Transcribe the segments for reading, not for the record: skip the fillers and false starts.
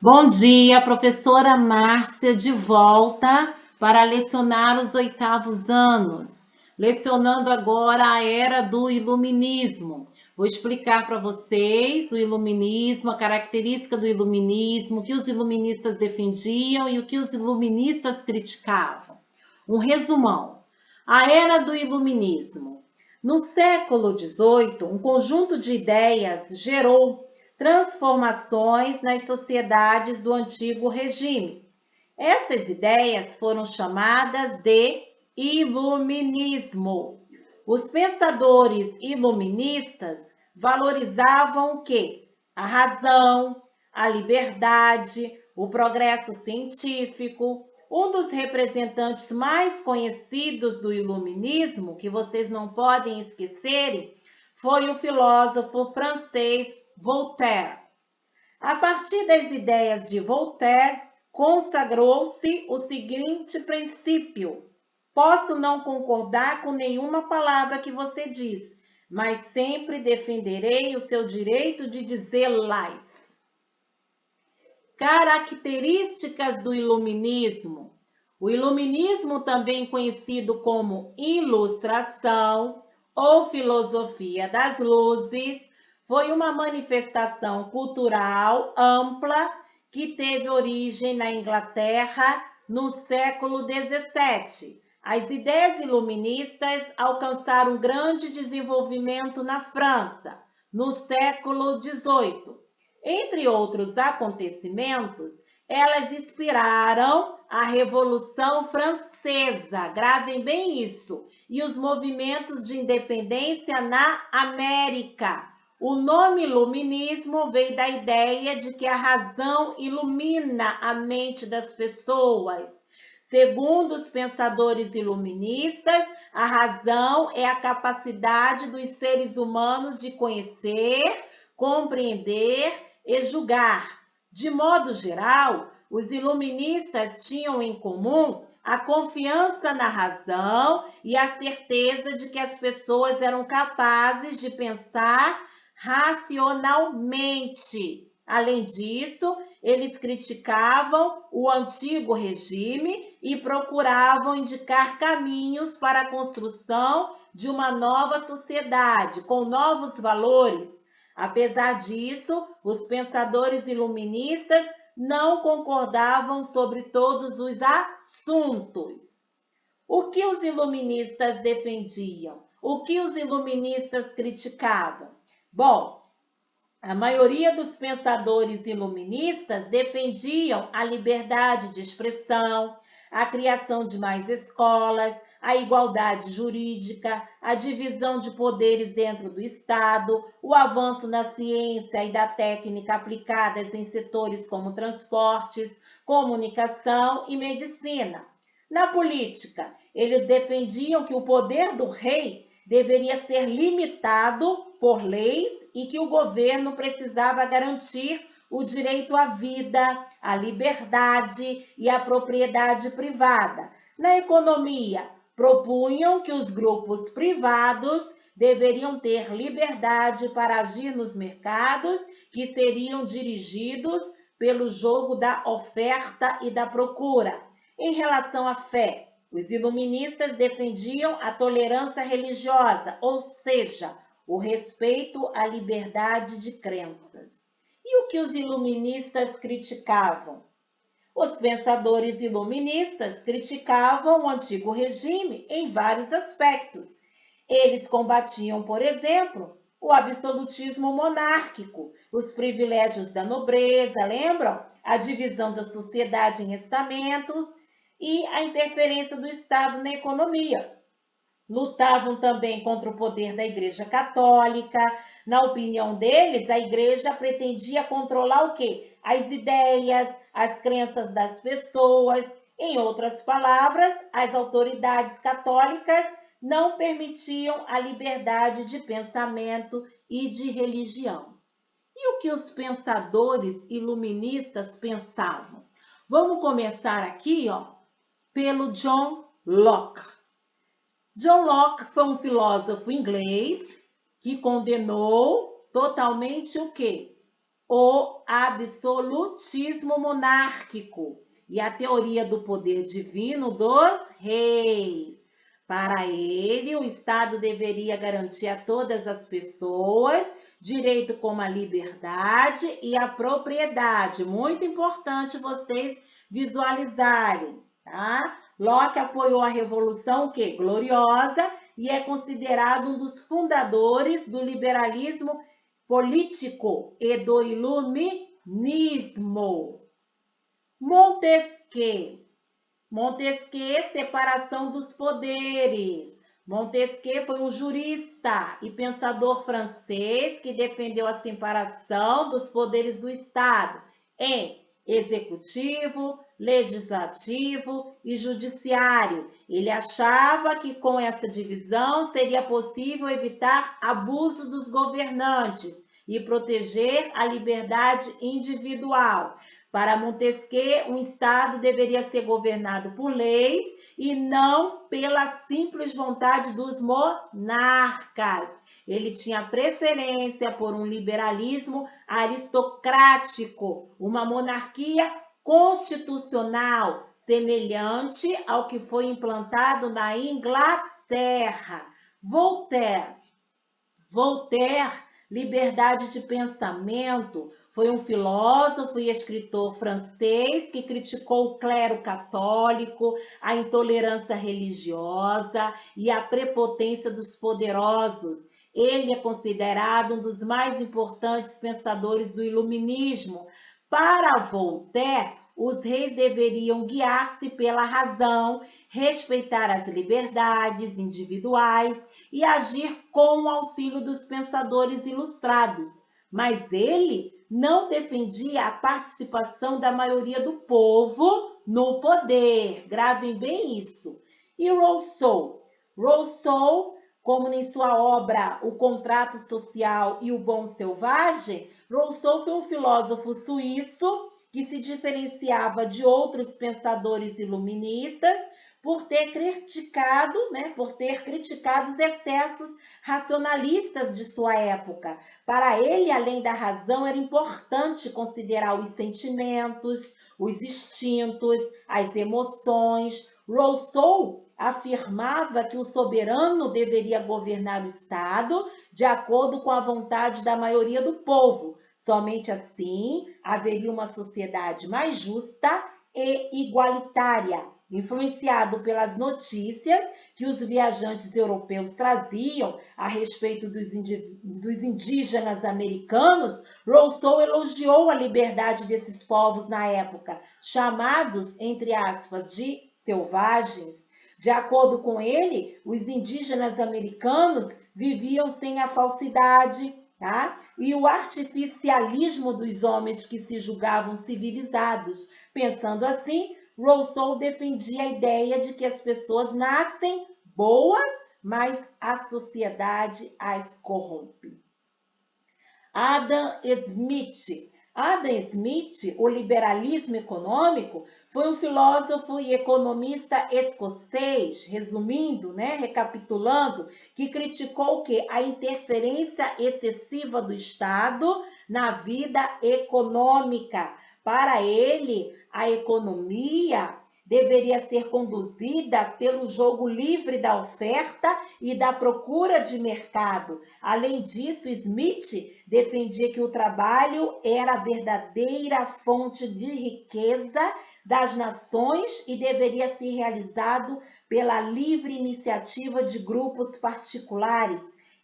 Bom dia, professora Márcia, de volta para lecionar os oitavos anos. Lecionando agora a era do iluminismo. Vou explicar para vocês o iluminismo, a característica do iluminismo, o que os iluministas defendiam e o que os iluministas criticavam. Um resumão. A era do iluminismo. No século XVIII, um conjunto de ideias gerou transformações nas sociedades do antigo regime. Essas ideias foram chamadas de iluminismo. Os pensadores iluministas valorizavam o quê? A razão, a liberdade, o progresso científico. Um dos representantes mais conhecidos do iluminismo, que vocês não podem esquecer, foi o filósofo francês Voltaire. A partir das ideias de Voltaire, consagrou-se o seguinte princípio: posso não concordar com nenhuma palavra que você diz, mas sempre defenderei o seu direito de dizê-las. Características do iluminismo. O iluminismo, também conhecido como ilustração ou filosofia das luzes, foi uma manifestação cultural ampla que teve origem na Inglaterra no século XVII. As ideias iluministas alcançaram grande desenvolvimento na França no século XVIII. Entre outros acontecimentos, elas inspiraram a Revolução Francesa, gravem bem isso, e os movimentos de independência na América. O nome iluminismo veio da ideia de que a razão ilumina a mente das pessoas. Segundo os pensadores iluministas, a razão é a capacidade dos seres humanos de conhecer, compreender e julgar. De modo geral, os iluministas tinham em comum a confiança na razão e a certeza de que as pessoas eram capazes de pensar racionalmente. Além disso, eles criticavam o antigo regime e procuravam indicar caminhos para a construção de uma nova sociedade com novos valores. Apesar disso, os pensadores iluministas não concordavam sobre todos os assuntos. O que os iluministas defendiam? O que os iluministas criticavam? Bom, a maioria dos pensadores iluministas defendiam a liberdade de expressão, a criação de mais escolas, a igualdade jurídica, a divisão de poderes dentro do Estado, o avanço na ciência e da técnica aplicadas em setores como transportes, comunicação e medicina. Na política, eles defendiam que o poder do rei deveria ser limitado por leis e que o governo precisava garantir o direito à vida, à liberdade e à propriedade privada. Na economia, propunham que os grupos privados deveriam ter liberdade para agir nos mercados que seriam dirigidos pelo jogo da oferta e da procura. Em relação à fé, os iluministas defendiam a tolerância religiosa, ou seja, o respeito à liberdade de crenças. E o que os iluministas criticavam? Os pensadores iluministas criticavam o antigo regime em vários aspectos. Eles combatiam, por exemplo, o absolutismo monárquico, os privilégios da nobreza, lembram? A divisão da sociedade em estamentos e a interferência do Estado na economia. Lutavam também contra o poder da Igreja Católica. Na opinião deles, a Igreja pretendia controlar o quê? As ideias, as crenças das pessoas. Em outras palavras, as autoridades católicas não permitiam a liberdade de pensamento e de religião. E o que os pensadores iluministas pensavam? Vamos começar aqui, pelo John Locke. John Locke foi um filósofo inglês que condenou totalmente o quê? o absolutismo monárquico e a teoria do poder divino dos reis. Para ele, o Estado deveria garantir a todas as pessoas direito como a liberdade e a propriedade. Muito importante vocês visualizarem, tá? Locke apoiou a Revolução Gloriosa e é considerado um dos fundadores do liberalismo político e do iluminismo. Montesquieu. Montesquieu, separação dos poderes. Montesquieu foi um jurista e pensador francês que defendeu a separação dos poderes do Estado em executivo, legislativo e judiciário. Ele achava que com essa divisão seria possível evitar abuso dos governantes e proteger a liberdade individual. Para Montesquieu, um Estado deveria ser governado por leis e não pela simples vontade dos monarcas. Ele tinha preferência por um liberalismo aristocrático, uma monarquia constitucional, semelhante ao que foi implantado na Inglaterra. Voltaire, liberdade de pensamento, foi um filósofo e escritor francês que criticou o clero católico, a intolerância religiosa e a prepotência dos poderosos. Ele é considerado um dos mais importantes pensadores do iluminismo. Para Voltaire, os reis deveriam guiar-se pela razão, respeitar as liberdades individuais e agir com o auxílio dos pensadores ilustrados. Mas ele não defendia a participação da maioria do povo no poder. Gravem bem isso. E Rousseau? Rousseau, como em sua obra O Contrato Social e o Bom Selvagem, Rousseau foi um filósofo suíço que se diferenciava de outros pensadores iluministas por ter criticado os excessos racionalistas de sua época. Para ele, além da razão, era importante considerar os sentimentos, os instintos, as emoções. Rousseau afirmava que o soberano deveria governar o Estado de acordo com a vontade da maioria do povo. Somente assim haveria uma sociedade mais justa e igualitária. Influenciado pelas notícias que os viajantes europeus traziam a respeito dos indígenas americanos, Rousseau elogiou a liberdade desses povos na época, chamados, entre aspas, de selvagens. De acordo com ele, os indígenas americanos viviam sem a falsidade, e o artificialismo dos homens que se julgavam civilizados. Pensando assim, Rousseau defendia a ideia de que as pessoas nascem boas, mas a sociedade as corrompe. Adam Smith. Adam Smith, o liberalismo econômico, foi um filósofo e economista escocês, recapitulando, que criticou a interferência excessiva do Estado na vida econômica. Para ele, a economia deveria ser conduzida pelo jogo livre da oferta e da procura de mercado. Além disso, Smith defendia que o trabalho era a verdadeira fonte de riqueza das nações e deveria ser realizado pela livre iniciativa de grupos particulares.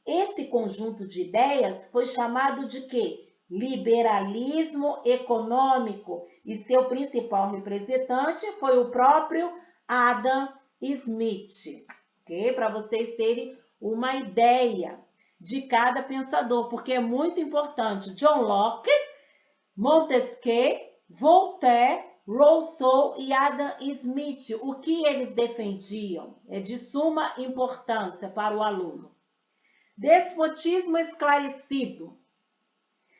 Esse conjunto de ideias foi chamado de quê? Liberalismo econômico, e seu principal representante foi o próprio Adam Smith, ok? Para vocês terem uma ideia de cada pensador, porque é muito importante. John Locke, Montesquieu, Voltaire, Rousseau e Adam Smith, o que eles defendiam é de suma importância para o aluno. Despotismo esclarecido.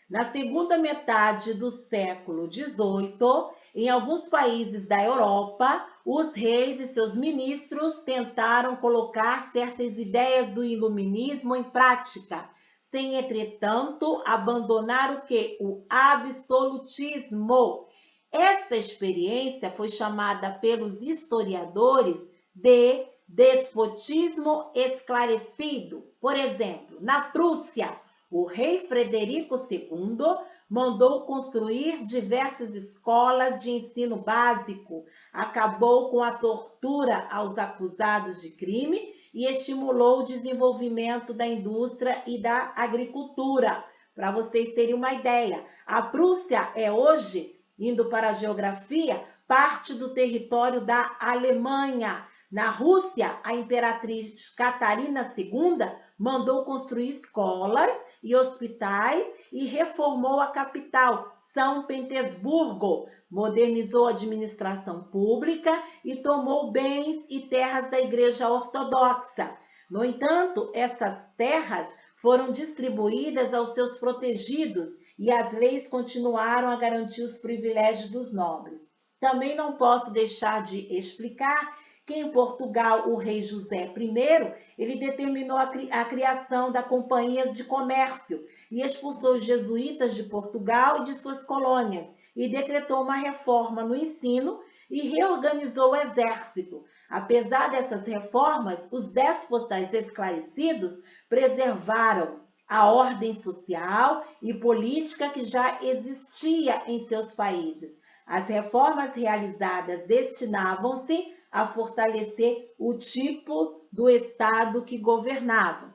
Na segunda metade do século XVIII, em alguns países da Europa, os reis e seus ministros tentaram colocar certas ideias do iluminismo em prática. sem, entretanto, abandonar o quê? O absolutismo. Essa experiência foi chamada pelos historiadores de despotismo esclarecido. Por exemplo, na Prússia, o rei Frederico II mandou construir diversas escolas de ensino básico, acabou com a tortura aos acusados de crime e estimulou o desenvolvimento da indústria e da agricultura. Para vocês terem uma ideia, a Prússia é hoje, indo para a geografia, parte do território da Alemanha. Na Rússia, a imperatriz Catarina II mandou construir escolas e hospitais e reformou a capital, São Petersburgo, modernizou a administração pública e tomou bens e terras da Igreja Ortodoxa. No entanto, essas terras foram distribuídas aos seus protegidos e as leis continuaram a garantir os privilégios dos nobres. Também não posso deixar de explicar que em Portugal o rei José I, ele determinou a criação das companhias de comércio e expulsou os jesuítas de Portugal e de suas colônias e decretou uma reforma no ensino e reorganizou o exército. Apesar dessas reformas, os déspotas esclarecidos preservaram a ordem social e política que já existia em seus países. As reformas realizadas destinavam-se a fortalecer o tipo do Estado que governava.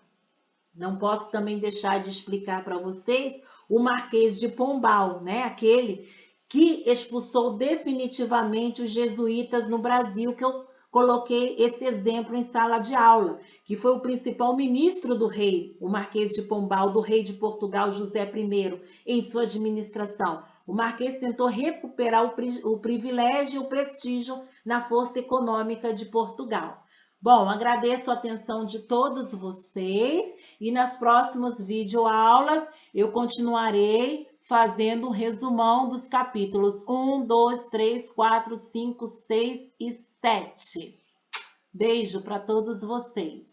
Não posso também deixar de explicar para vocês o Marquês de Pombal, né? Aquele que expulsou definitivamente os jesuítas no Brasil, que eu coloquei esse exemplo em sala de aula, que foi o principal ministro do rei, o Marquês de Pombal, do rei de Portugal, José I, em sua administração. O Marquês tentou recuperar o privilégio e o prestígio na força econômica de Portugal. Bom, agradeço a atenção de todos vocês e nas próximas videoaulas eu continuarei fazendo um resumão dos capítulos 1, 2, 3, 4, 5, 6 e 7. Beijo para todos vocês.